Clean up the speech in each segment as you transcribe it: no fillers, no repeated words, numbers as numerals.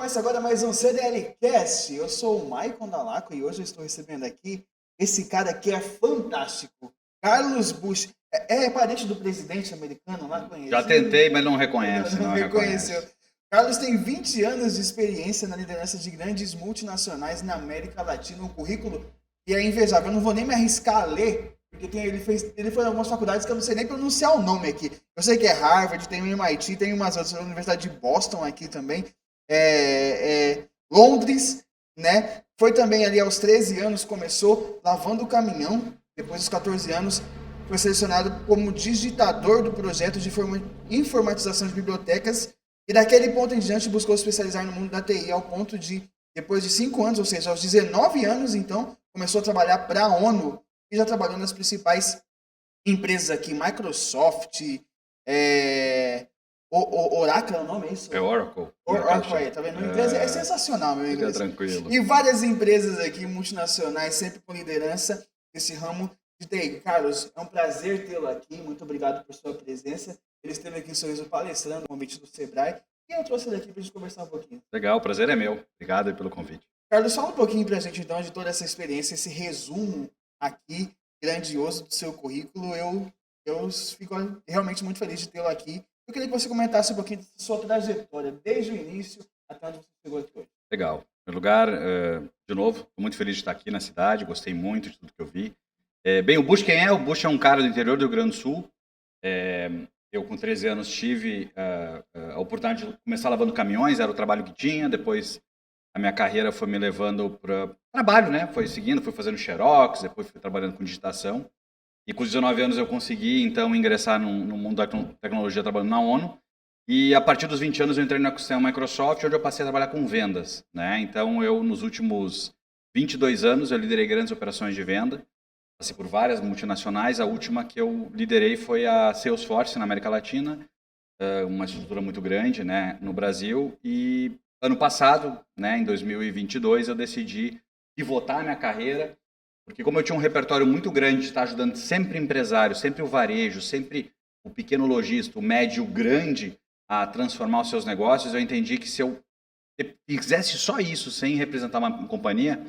Começa agora mais um CDLcast. Eu sou o Maicon Dalaco e hoje eu estou recebendo aqui esse cara que é fantástico. Carlos Bush. É parente do presidente americano lá, Já conhecido? tentei, mas não reconhece, Não não reconheceu. reconhece. Carlos tem 20 anos de experiência na liderança de grandes multinacionais na América Latina. Um currículo que é invejável. Eu não vou nem me arriscar a ler, porque ele foi em algumas faculdades que eu não sei nem pronunciar o nome aqui. Eu sei que é Harvard, tem o MIT, tem umas outras, a Universidade de Boston aqui também. Londres, né? Foi também ali aos 13 anos, começou lavando o caminhão. Depois dos 14 anos, foi selecionado como digitador do projeto de informatização de bibliotecas e daquele ponto em diante buscou especializar no mundo da TI ao ponto de, depois de 5 anos, ou seja, aos 19 anos, então, começou a trabalhar para a ONU e já trabalhou nas principais empresas aqui, Microsoft, Oracle é o nome, é isso? É Oracle. Oracle, tá vendo? O inglês é sensacional, meu Fica inglês. tranquilo. E várias empresas aqui, multinacionais, sempre com liderança nesse ramo de TI. Carlos, é um prazer tê-lo aqui, muito obrigado por sua presença. Ele esteve aqui em Sorriso palestrando no convite do Sebrae e eu trouxe ele aqui para a gente conversar um pouquinho. Legal, o prazer é meu. Obrigado aí pelo convite. Carlos, fala um pouquinho para a gente então de toda essa experiência, esse resumo aqui grandioso do seu currículo. Eu fico realmente muito feliz de tê-lo aqui. Eu queria que você comentasse um pouquinho da sua trajetória, desde o início até onde você chegou aqui hoje. Legal. Em primeiro lugar, de novo, estou muito feliz de estar aqui na cidade, gostei muito de tudo que eu vi. Bem, o Bush quem é? O Bush é um cara do interior do Rio Grande do Sul. Eu, com 13 anos, tive a oportunidade de começar lavando caminhões, era o trabalho que tinha. Depois, a minha carreira foi me levando para trabalho, né? Foi seguindo, fui fazendo xerox, depois fui trabalhando com digitação. E com 19 anos eu consegui, então, ingressar no mundo da tecnologia trabalhando na ONU. E a partir dos 20 anos eu entrei na Microsoft, onde eu passei a trabalhar com vendas, né? Então, nos últimos 22 anos, eu liderei grandes operações de venda. Passei por várias multinacionais. A última que eu liderei foi a Salesforce, na América Latina, uma estrutura muito grande, né, no Brasil. E ano passado, né, em 2022, eu decidi pivotar a minha carreira, porque como eu tinha um repertório muito grande de estar ajudando sempre empresários, sempre o varejo, sempre o pequeno lojista, o médio, o grande, a transformar os seus negócios, eu entendi que se eu fizesse só isso, sem representar uma companhia,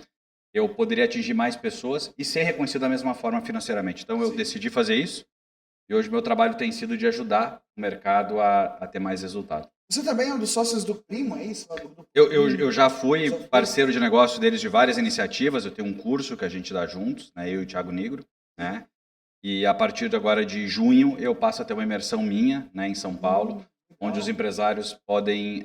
eu poderia atingir mais pessoas e ser reconhecido da mesma forma financeiramente. Então, eu decidi fazer isso e hoje meu trabalho tem sido de ajudar o mercado a ter mais resultado. Você também é um dos sócios do Primo, é isso? Eu já fui parceiro de negócio deles de várias iniciativas. Eu tenho um curso que a gente dá juntos, né, eu e o Thiago Nigro, né? E a partir de agora de junho eu passo a ter uma imersão minha, né, em São Paulo, onde os empresários podem,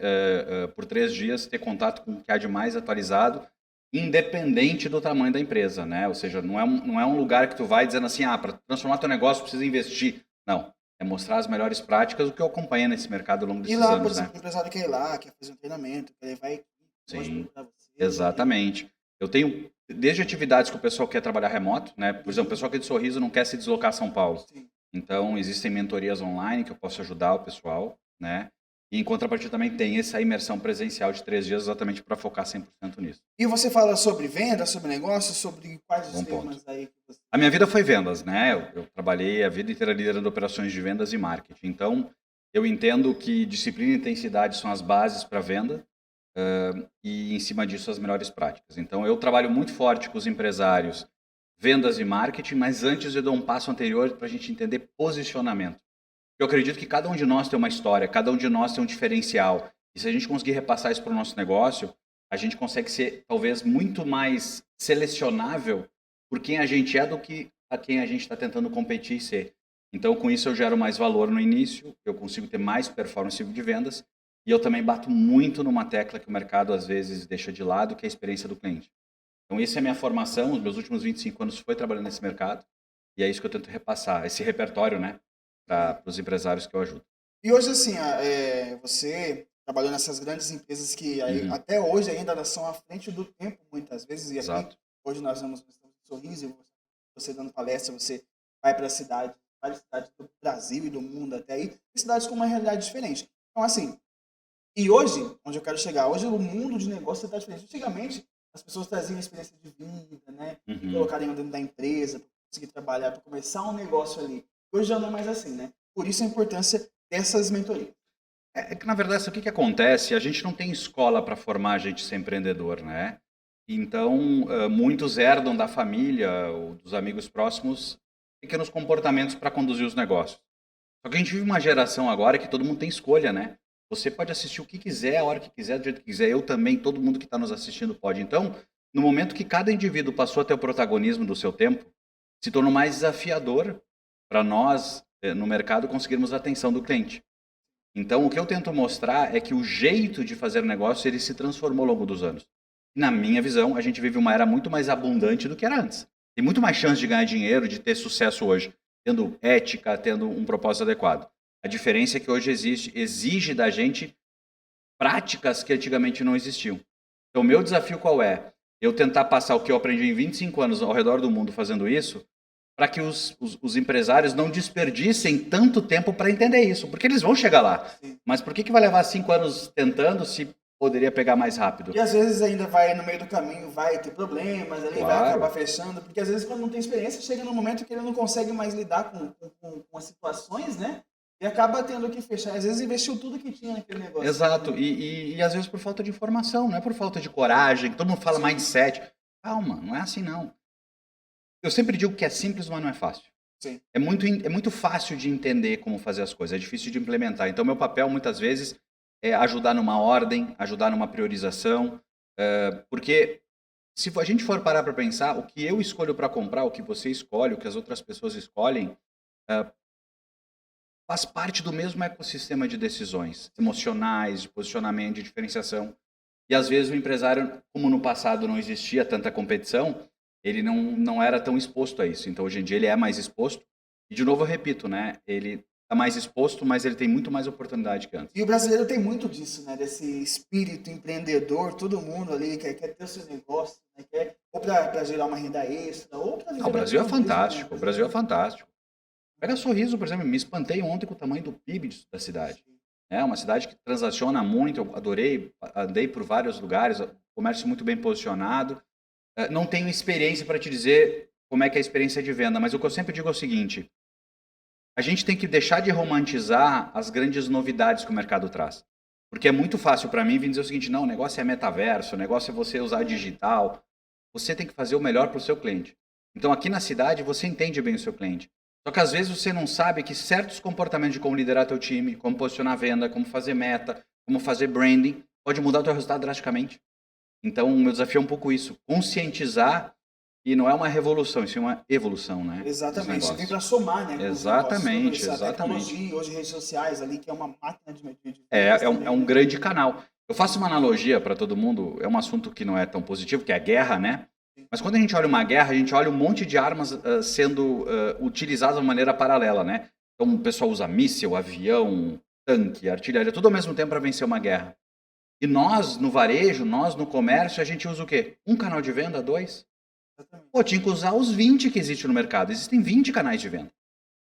por 3 dias, ter contato com o que há de mais atualizado, independente do tamanho da empresa, né? Ou seja, não é um lugar que tu vai dizendo assim, para transformar teu negócio precisa investir. Não, é mostrar as melhores práticas, o que eu acompanhei nesse mercado ao longo desses anos. E lá, anos, por exemplo, né? o empresário quer ir lá, quer fazer um treinamento, quer levar equipe, pode Sim, procurar você. exatamente. Eu tenho desde atividades que o pessoal quer trabalhar remoto, né? Por exemplo, o pessoal que é de Sorriso não quer se deslocar a São Paulo. Sim. Então, existem mentorias online que eu posso ajudar o pessoal, né? E em contrapartida também tem essa imersão presencial de 3 dias exatamente para focar 100% nisso. E você fala sobre venda, sobre negócio, sobre quais os Bom temas ponto. aí que você... A minha vida foi vendas, né? Eu trabalhei a vida inteira liderando operações de vendas e marketing. Então, eu entendo que disciplina e intensidade são as bases para venda e, em cima disso, as melhores práticas. Então, eu trabalho muito forte com os empresários, vendas e marketing, mas antes eu dou um passo anterior para a gente entender posicionamento. Eu acredito que cada um de nós tem uma história, cada um de nós tem um diferencial. E se a gente conseguir repassar isso para o nosso negócio, a gente consegue ser talvez muito mais selecionável por quem a gente é do que a quem a gente está tentando competir e ser. Então, com isso, eu gero mais valor no início, eu consigo ter mais performance de vendas e eu também bato muito numa tecla que o mercado às vezes deixa de lado, que é a experiência do cliente. Então, essa é a minha formação, os meus últimos 25 anos foi trabalhando nesse mercado e é isso que eu tento repassar, esse repertório, né? Para os empresários que eu ajudo. E hoje, assim, você trabalhou nessas grandes empresas que até hoje ainda elas são à frente do tempo, muitas vezes. E aqui, Exato. hoje nós estamos no Sorriso, e você dando palestra, você vai para várias cidades do Brasil e do mundo até aí, e cidades com uma realidade diferente. Então, assim, e hoje, onde eu quero chegar, hoje o mundo de negócio está diferente. Antigamente, as pessoas traziam experiência de vida, né? E colocariam dentro da empresa, para conseguir trabalhar, para começar um negócio ali. Hoje já não é mais assim, né? Por isso a importância dessas mentorias. É que, na verdade, o que acontece? A gente não tem escola para formar a gente ser empreendedor, né? Então, muitos herdam da família ou dos amigos próximos pequenos comportamentos para conduzir os negócios. Só que a gente vive uma geração agora que todo mundo tem escolha, né? Você pode assistir o que quiser, a hora que quiser, do jeito que quiser. Eu também, todo mundo que está nos assistindo pode. Então, no momento que cada indivíduo passou a ter o protagonismo do seu tempo, se tornou mais desafiador para nós, no mercado, conseguirmos a atenção do cliente. Então, o que eu tento mostrar é que o jeito de fazer negócio ele se transformou ao longo dos anos. Na minha visão, a gente vive uma era muito mais abundante do que era antes. Tem muito mais chance de ganhar dinheiro, de ter sucesso hoje, tendo ética, tendo um propósito adequado. A diferença é que hoje exige da gente práticas que antigamente não existiam. Então, o meu desafio qual é? Eu tentar passar o que eu aprendi em 25 anos ao redor do mundo fazendo isso, para que os empresários não desperdicem tanto tempo para entender isso. Porque eles vão chegar lá. Sim. Mas por que vai levar 5 anos tentando se poderia pegar mais rápido? E às vezes ainda vai no meio do caminho, vai ter problemas, ali vai acabar fechando. Porque às vezes quando não tem experiência, chega num momento que ele não consegue mais lidar com as situações, né? E acaba tendo que fechar. Às vezes investiu tudo que tinha naquele negócio. Exato. E às vezes por falta de informação, não é por falta de coragem. Todo mundo fala mindset. Calma, não é assim não. Eu sempre digo que é simples, mas não é fácil. Sim. É muito fácil de entender como fazer as coisas, é difícil de implementar. Então, meu papel, muitas vezes, é ajudar numa ordem, ajudar numa priorização, porque se a gente for parar para pensar, o que eu escolho para comprar, o que você escolhe, o que as outras pessoas escolhem, faz parte do mesmo ecossistema de decisões emocionais, de posicionamento, de diferenciação. E, às vezes, o empresário, como no passado não existia tanta competição, ele não era tão exposto a isso. Então, hoje em dia, ele é mais exposto. E, de novo, eu repito, né? Ele está mais exposto, mas ele tem muito mais oportunidade que antes. E o brasileiro tem muito disso, né? Desse espírito empreendedor, todo mundo ali quer ter o seu negócio, né? Quer, ou para gerar uma renda extra, ou para viver. O Brasil é fantástico, o Brasil é fantástico. Pega Sorriso, por exemplo, me espantei ontem com o tamanho do PIB da cidade. É uma cidade que transaciona muito, eu adorei, andei por vários lugares, comércio muito bem posicionado. Não tenho experiência para te dizer como é que é a experiência de venda, mas o que eu sempre digo é o seguinte: a gente tem que deixar de romantizar as grandes novidades que o mercado traz. Porque é muito fácil para mim vir dizer o seguinte: não, o negócio é metaverso, o negócio é você usar digital. Você tem que fazer o melhor para o seu cliente. Então, aqui na cidade, você entende bem o seu cliente. Só que às vezes você não sabe que certos comportamentos de como liderar teu time, como posicionar a venda, como fazer meta, como fazer branding, pode mudar o teu resultado drasticamente. Então, o meu desafio é um pouco isso, conscientizar, e não é uma revolução, isso é uma evolução, né? Exatamente, você vem para somar, né? Exatamente, a exatamente. tecnologia, hoje redes sociais ali, que é uma máquina de medir. É um grande canal. Eu faço uma analogia para todo mundo, é um assunto que não é tão positivo, que é a guerra, né? Mas quando a gente olha uma guerra, a gente olha um monte de armas sendo utilizadas de maneira paralela, né? Então, o pessoal usa míssil, avião, tanque, artilharia, tudo ao mesmo tempo para vencer uma guerra. E nós, no varejo, nós, no comércio, a gente usa o quê? Um canal de venda, 2? Pô, tinha que usar os 20 que existem no mercado. Existem 20 canais de venda.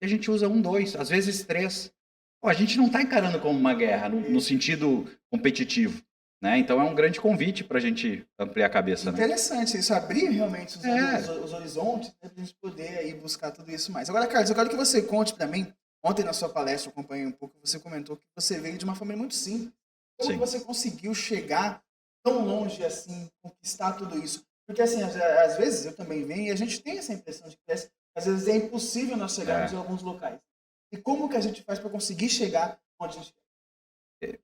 E a gente usa 1, 2, às vezes 3. Pô, a gente não está encarando como uma guerra, no sentido competitivo. Né? Então é um grande convite para a gente ampliar a cabeça. Interessante, isso abrir realmente os horizontes, né, para a gente poder aí buscar tudo isso mais. Agora, Carlos, eu quero que você conte para mim, ontem na sua palestra eu acompanhei um pouco, você comentou que você veio de uma família muito simples. Como que você conseguiu chegar tão longe assim, conquistar tudo isso? Porque assim, às vezes eu também venho e a gente tem essa impressão de que às vezes é impossível nós chegarmos em alguns locais. E como que a gente faz para conseguir chegar onde a gente quer?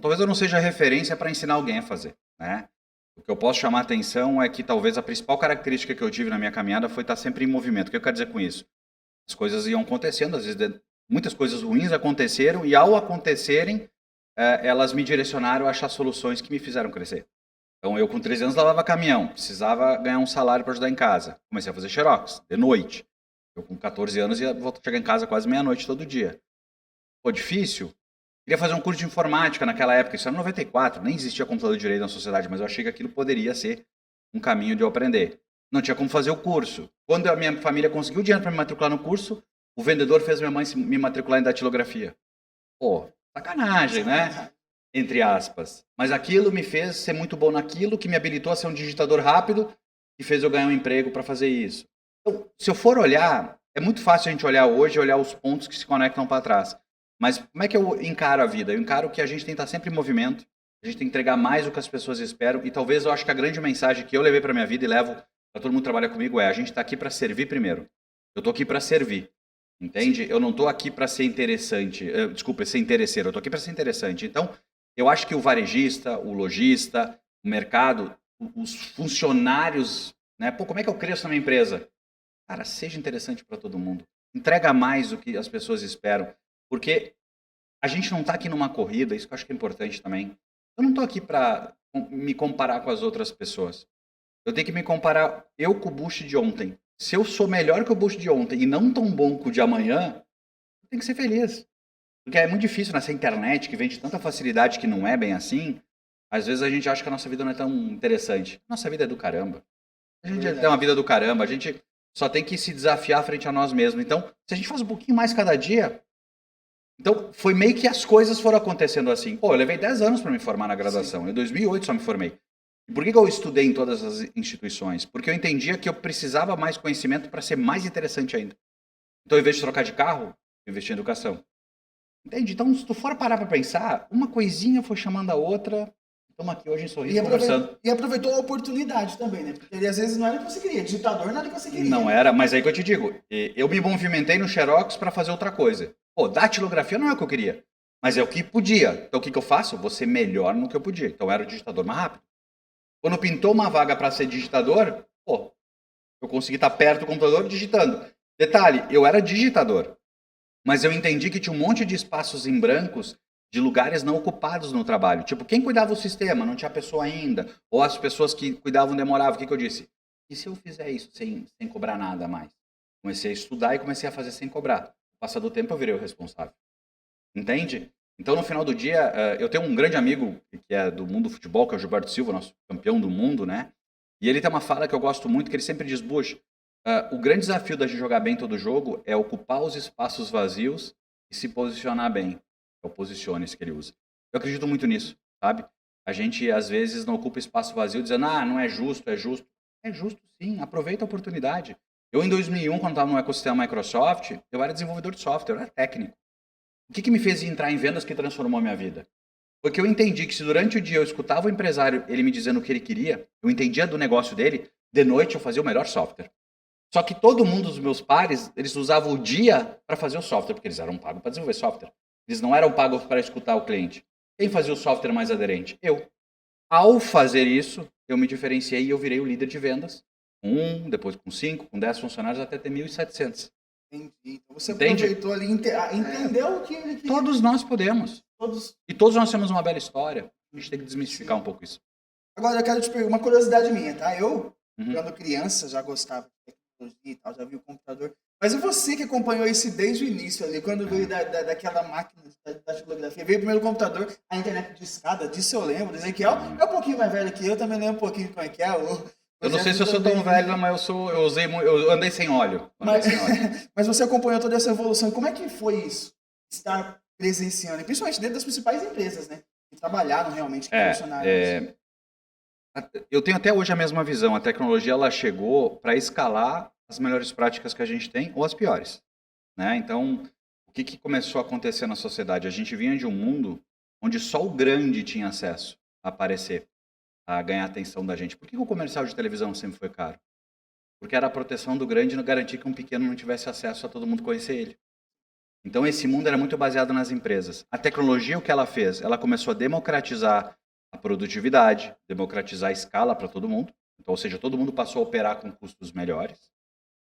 Talvez eu não seja referência para ensinar alguém a fazer, né? O que eu posso chamar a atenção é que talvez a principal característica que eu tive na minha caminhada foi estar sempre em movimento. O que eu quero dizer com isso? As coisas iam acontecendo, às vezes muitas coisas ruins aconteceram e ao acontecerem, elas me direcionaram a achar soluções que me fizeram crescer. Então, eu com 13 anos lavava caminhão, precisava ganhar um salário para ajudar em casa. Comecei a fazer xerox, de noite. Eu com 14 anos ia chegar em casa quase meia-noite todo dia. Pô, difícil? Queria fazer um curso de informática naquela época, isso era 94, nem existia computador direito na sociedade, mas eu achei que aquilo poderia ser um caminho de eu aprender. Não tinha como fazer o curso. Quando a minha família conseguiu dinheiro para me matricular no curso, o vendedor fez minha mãe me matricular em datilografia. Pô, sacanagem, né? Entre aspas. Mas aquilo me fez ser muito bom naquilo, que me habilitou a ser um digitador rápido e fez eu ganhar um emprego para fazer isso. Então, se eu for olhar, é muito fácil a gente olhar hoje e olhar os pontos que se conectam para trás. Mas como é que eu encaro a vida? Eu encaro que a gente tem que estar sempre em movimento, a gente tem que entregar mais do que as pessoas esperam, e talvez eu acho que a grande mensagem que eu levei para minha vida e levo para todo mundo que trabalha comigo é: a gente está aqui para servir primeiro. Eu estou aqui para servir, entende? Eu não estou aqui para ser interessante, desculpa, ser interesseiro, eu estou aqui para ser interessante. Então, eu acho que o varejista, o lojista, o mercado, os funcionários, né? Pô, como é que eu cresço na minha empresa? Cara, seja interessante para todo mundo. Entrega mais do que as pessoas esperam. Porque a gente não está aqui numa corrida, isso que eu acho que é importante também. Eu não estou aqui para me comparar com as outras pessoas. Eu tenho que me comparar eu com o Bush de ontem. Se eu sou melhor que o Bush de ontem e não tão bom que o de amanhã, eu tenho que ser feliz. Porque é muito difícil nessa internet que vem de tanta facilidade que não é bem assim. Às vezes a gente acha que a nossa vida não é tão interessante. Nossa vida é do caramba. A gente tem uma vida do caramba. A gente só tem que se desafiar frente a nós mesmos. Então, se a gente faz um pouquinho mais cada dia... Então, foi meio que as coisas foram acontecendo assim. Pô, eu levei 10 anos para me formar na graduação. Sim. Em 2008 só me formei. E por que eu estudei em todas as instituições? Porque eu entendia que eu precisava mais conhecimento para ser mais interessante ainda. Então, ao invés de trocar de carro, eu investi em educação. Entende? Então, se tu for parar para pensar, uma coisinha foi chamando a outra. Estamos aqui hoje em Sorriso conversando. E aproveitou a oportunidade também, né? Porque ele, às vezes não era o que você queria. Digitador não era o que você queria. Não era, mas aí que eu te digo. Eu me movimentei no Xerox para fazer outra coisa. Pô, datilografia não é o que eu queria. Mas é o que podia. Então o que eu faço? Vou ser melhor no que eu podia. Então eu era o digitador mais rápido. Quando pintou uma vaga para ser digitador, pô, eu consegui estar perto do computador digitando. Detalhe, eu era digitador. Mas eu entendi que tinha um monte de espaços em brancos de lugares não ocupados no trabalho. Tipo, quem cuidava do sistema? Não tinha pessoa ainda. Ou as pessoas que cuidavam demoravam. O que eu disse? E se eu fizer isso sem cobrar nada mais? Comecei a estudar e comecei a fazer sem cobrar. No passar do tempo eu virei o responsável. Entende? Então, no final do dia, eu tenho um grande amigo que é do mundo do futebol, que é o Gilberto Silva, nosso campeão do mundo, né? E ele tem uma fala que eu gosto muito, que ele sempre diz: Bush, o grande desafio da gente jogar bem todo jogo é ocupar os espaços vazios e se posicionar bem. É o posiciones que ele usa. Eu acredito muito nisso, sabe? A gente, às vezes, não ocupa espaço vazio dizendo: não é justo, é justo. É justo, sim. Aproveita a oportunidade. Eu, em 2001, quando estava no ecossistema Microsoft, eu era desenvolvedor de software, eu era técnico. O que me fez entrar em vendas que transformou a minha vida? Porque eu entendi que se durante o dia eu escutava o empresário, ele me dizendo o que ele queria, eu entendia do negócio dele, de noite eu fazia o melhor software. Só que todo mundo dos meus pares, eles usavam o dia para fazer o software, porque eles eram pagos para desenvolver software. Eles não eram pagos para escutar o cliente. Quem fazia o software mais aderente? Eu. Ao fazer isso, eu me diferenciei e eu virei o líder de vendas. Com 1, depois com 5, com 10 funcionários, até ter 1.700. Entendi. Então você aproveitou ali, entendeu o que ele queria. Todos nós podemos. E todos nós temos uma bela história. A gente tem que desmistificar um pouco isso. Agora eu quero te perguntar uma curiosidade minha, tá? Eu, quando criança, já gostava de tecnologia e tal, já vi o computador. Mas e você que acompanhou isso desde o início ali, quando veio daquela máquina da tipografia, veio primeiro o computador, a internet de escada, disso eu lembro. Ezequiel é um pouquinho mais velho que eu, também lembro um pouquinho como é que é. Eu não sei se eu sou tão velho, mas eu andei sem óleo. Mas você acompanhou toda essa evolução. Como é que foi isso? Estar presenciando, principalmente dentro das principais empresas, né? Que trabalharam realmente, que funcionaram. Eu tenho até hoje a mesma visão. A tecnologia ela chegou para escalar as melhores práticas que a gente tem ou as piores, né? Então, o que começou a acontecer na sociedade? A gente vinha de um mundo onde só o grande tinha acesso a aparecer, a ganhar a atenção da gente. Por que o comercial de televisão sempre foi caro? Porque era a proteção do grande e não garantir que um pequeno não tivesse acesso a todo mundo conhecer ele. Então esse mundo era muito baseado nas empresas. A tecnologia, o que ela fez? Ela começou a democratizar a produtividade, democratizar a escala para todo mundo. Então, ou seja, todo mundo passou a operar com custos melhores,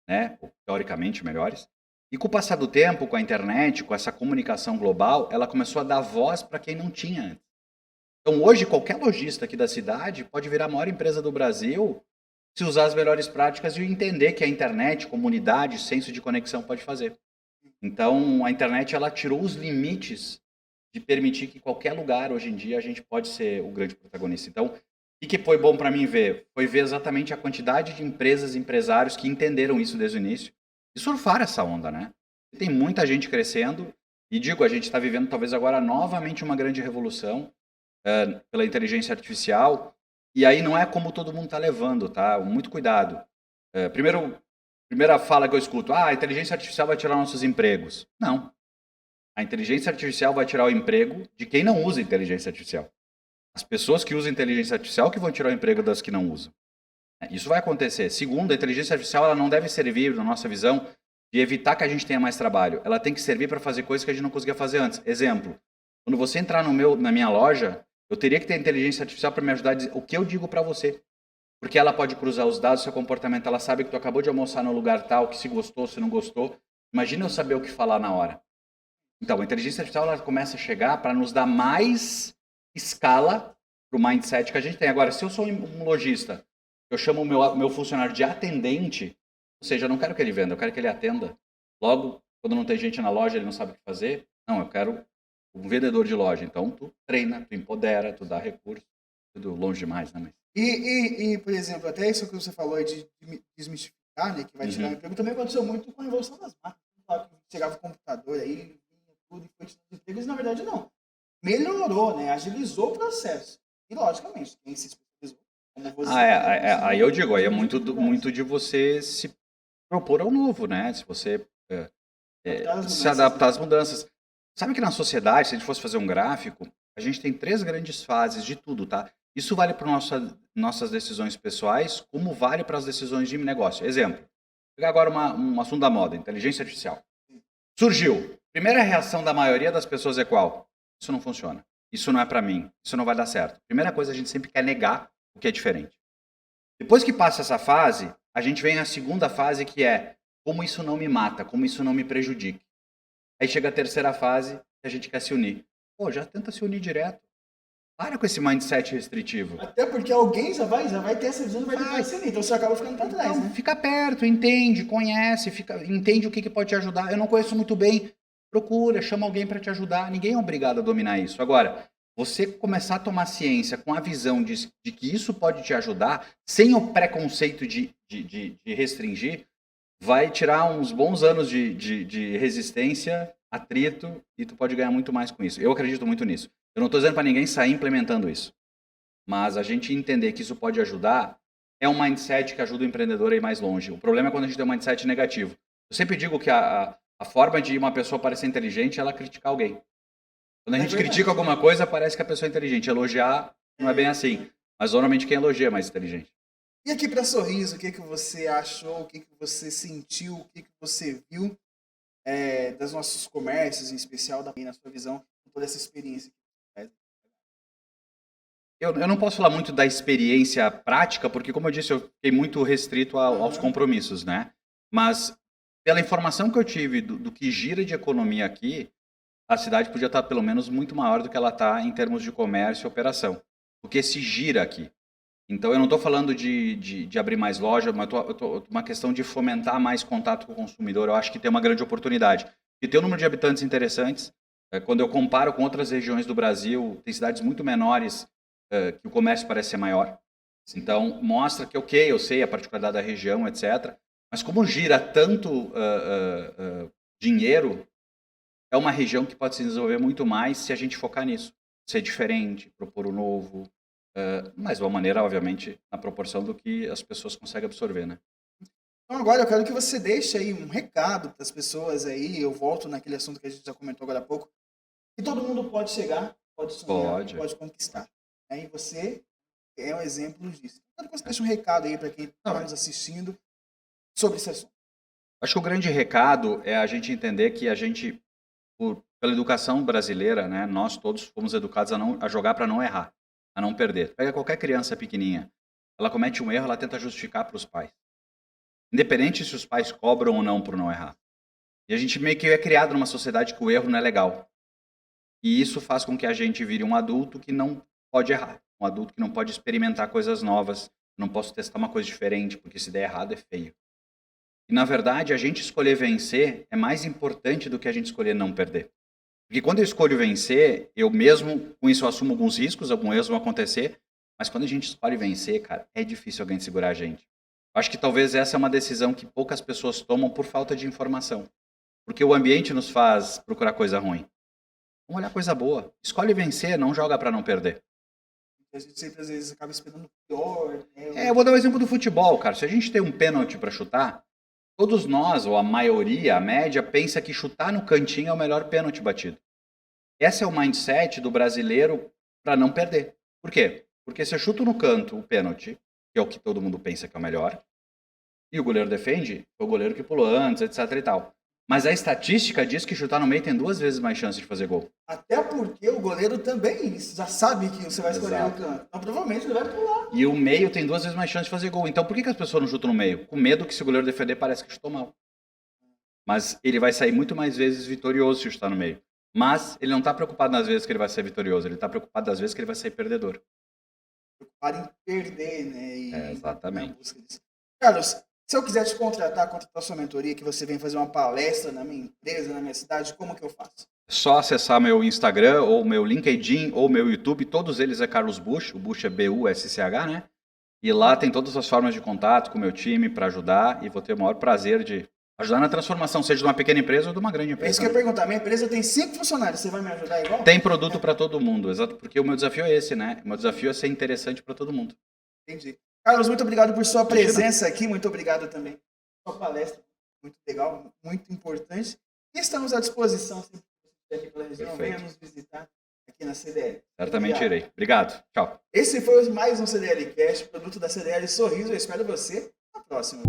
né? Ou, teoricamente melhores. E com o passar do tempo, com a internet, com essa comunicação global, ela começou a dar voz para quem não tinha antes. Então, hoje, qualquer lojista aqui da cidade pode virar a maior empresa do Brasil se usar as melhores práticas e entender que a internet, comunidade, senso de conexão pode fazer. Então, a internet ela tirou os limites de permitir que qualquer lugar, hoje em dia, a gente pode ser o grande protagonista. Então, o que foi bom para mim ver? Foi ver exatamente a quantidade de empresas e empresários que entenderam isso desde o início e surfaram essa onda, né? E tem muita gente crescendo e, digo, a gente está vivendo talvez agora novamente uma grande revolução pela inteligência artificial, e aí não é como todo mundo está levando, tá? Muito cuidado. Primeira fala que eu escuto: a inteligência artificial vai tirar nossos empregos. Não. A inteligência artificial vai tirar o emprego de quem não usa inteligência artificial. As pessoas que usam inteligência artificial que vão tirar o emprego das que não usam. Isso vai acontecer. Segundo, a inteligência artificial ela não deve servir, na nossa visão, de evitar que a gente tenha mais trabalho. Ela tem que servir para fazer coisas que a gente não conseguia fazer antes. Exemplo, quando você entrar na minha loja, eu teria que ter inteligência artificial para me ajudar a dizer o que eu digo para você. Porque ela pode cruzar os dados do seu comportamento, ela sabe que tu acabou de almoçar no lugar tal, que se gostou, se não gostou. Imagina eu saber o que falar na hora. Então, a inteligência artificial ela começa a chegar para nos dar mais escala para o mindset que a gente tem. Agora, se eu sou um lojista, eu chamo o meu funcionário de atendente, ou seja, eu não quero que ele venda, eu quero que ele atenda. Logo, quando não tem gente na loja, ele não sabe o que fazer. Não, eu quero um vendedor de loja. Então, tu treina, tu empodera, tu dá recurso. Tudo longe demais, né? Por exemplo, até isso que você falou aí de desmistificar, né, que vai tirar o emprego, também aconteceu muito com a evolução das máquinas. Claro que chegava o computador aí, tudo e foi tirando empregos, na verdade não. Melhorou, né, agilizou o processo. E, logicamente, quem se especializou, como você... Aí eu digo, aí é muito de você se propor ao novo, né? Se você se adaptar às mudanças. Sabe que na sociedade, se a gente fosse fazer um gráfico, a gente tem 3 grandes fases de tudo, tá? Isso vale para nossas decisões pessoais, como vale para as decisões de negócio. Exemplo, vou pegar agora um assunto da moda, inteligência artificial. Surgiu. Primeira reação da maioria das pessoas é qual? Isso não funciona. Isso não é para mim. Isso não vai dar certo. Primeira coisa, a gente sempre quer negar o que é diferente. Depois que passa essa fase, a gente vem à segunda fase, que é como isso não me mata, como isso não me prejudica. Aí chega a terceira fase, que a gente quer se unir. Pô, já tenta se unir direto. Para com esse mindset restritivo. Até porque alguém já vai ter essa visão e vai tentar se unir. Então você acaba ficando para trás, então, né? Fica perto, entende, conhece, entende o que pode te ajudar. Eu não conheço muito bem. Procura, chama alguém para te ajudar. Ninguém é obrigado a dominar isso. Agora, você começar a tomar ciência com a visão de que isso pode te ajudar, sem o preconceito de restringir, vai tirar uns bons anos de resistência, atrito, e tu pode ganhar muito mais com isso. Eu acredito muito nisso. Eu não estou dizendo para ninguém sair implementando isso. Mas a gente entender que isso pode ajudar é um mindset que ajuda o empreendedor a ir mais longe. O problema é quando a gente tem um mindset negativo. Eu sempre digo que a forma de uma pessoa parecer inteligente é ela criticar alguém. Quando a gente critica alguma coisa, parece que a pessoa é inteligente. Elogiar não é bem assim. Mas normalmente quem elogia é mais inteligente. E aqui para Sorriso, o que você achou, o que você sentiu, o que você viu dos nossos comércios, em especial na sua visão, com toda essa experiência? Eu não posso falar muito da experiência prática, porque, como eu disse, eu fiquei muito restrito aos compromissos, né? Mas, pela informação que eu tive do que gira de economia aqui, a cidade podia estar, pelo menos, muito maior do que ela está em termos de comércio e operação. Porque se gira aqui. Então, eu não estou falando de abrir mais loja, mas uma questão de fomentar mais contato com o consumidor. Eu acho que tem uma grande oportunidade. E tem um número de habitantes interessantes. Quando eu comparo com outras regiões do Brasil, tem cidades muito menores que o comércio parece ser maior. Então, mostra que, ok, eu sei a particularidade da região, etc. Mas como gira tanto dinheiro, é uma região que pode se desenvolver muito mais se a gente focar nisso. Ser diferente, propor o novo, mas de uma maneira, obviamente, na proporção do que as pessoas conseguem absorver, né? Então agora eu quero que você deixe aí um recado para as pessoas aí, eu volto naquele assunto que a gente já comentou agora há pouco, que todo mundo pode chegar, pode sonhar, pode conquistar. E você é um exemplo disso. Quero que você deixe um recado aí para quem está nos assistindo sobre esse assunto. Acho que o grande recado é a gente entender que a gente, pela educação brasileira, né, nós todos fomos educados a jogar para não errar, a não perder. Pega qualquer criança pequenininha, ela comete um erro, ela tenta justificar para os pais. Independente se os pais cobram ou não por não errar. E a gente meio que é criado numa sociedade que o erro não é legal. E isso faz com que a gente vire um adulto que não pode errar. Um adulto que não pode experimentar coisas novas. Não posso testar uma coisa diferente, porque se der errado é feio. E, na verdade, a gente escolher vencer é mais importante do que a gente escolher não perder. Porque quando eu escolho vencer, eu mesmo, com isso, assumo alguns riscos, alguns erros vão acontecer, mas quando a gente escolhe vencer, cara, é difícil alguém segurar a gente. Acho que talvez essa é uma decisão que poucas pessoas tomam por falta de informação. Porque o ambiente nos faz procurar coisa ruim. Vamos olhar coisa boa. Escolhe vencer, não joga para não perder. A gente sempre, às vezes, acaba esperando o pior. Eu vou dar o exemplo do futebol, cara. Se a gente tem um pênalti para chutar, Todos nós, ou a maioria, a média, pensa que chutar no cantinho é o melhor pênalti batido. Esse é o mindset do brasileiro para não perder. Por quê? Porque se eu chuto no canto o pênalti, que é o que todo mundo pensa que é o melhor, e o goleiro defende, foi o goleiro que pulou antes, etc e tal. Mas a estatística diz que chutar no meio tem 2 vezes mais chance de fazer gol. Até porque o goleiro também já sabe que você vai escolher o canto. Então provavelmente ele vai pular. E o meio tem 2 vezes mais chance de fazer gol. Então por que as pessoas não chutam no meio? Com medo que se o goleiro defender parece que chutou mal. Mas ele vai sair muito mais vezes vitorioso se chutar no meio. Mas ele não está preocupado nas vezes que ele vai ser vitorioso. Ele está preocupado nas vezes que ele vai sair perdedor. Preocupado em perder, né? E exatamente. Na busca disso. Carlos, se eu quiser te contratar sua mentoria, que você vem fazer uma palestra na minha empresa, na minha cidade, como que eu faço? É só acessar meu Instagram, ou meu LinkedIn, ou meu YouTube. Todos eles é Carlos Busch. O Busch é B-U-S-C-H, né? E lá tem todas as formas de contato com o meu time para ajudar. E vou ter o maior prazer de ajudar na transformação, seja de uma pequena empresa ou de uma grande empresa. É isso que eu ia perguntar. Minha empresa tem 5 funcionários. Você vai me ajudar igual? Tem produto para todo mundo. Exato, porque o meu desafio é esse, né? O meu desafio é ser interessante para todo mundo. Entendi. Carlos, muito obrigado por sua presença aqui. Muito obrigado também por sua palestra. Muito legal, muito importante. E estamos à disposição sempre que você estiver aqui pela região. Venha nos visitar aqui na CDL. Certamente irei. Obrigado. Tchau. Esse foi mais um CDL Cast, produto da CDL Sorriso. Eu espero você na próxima.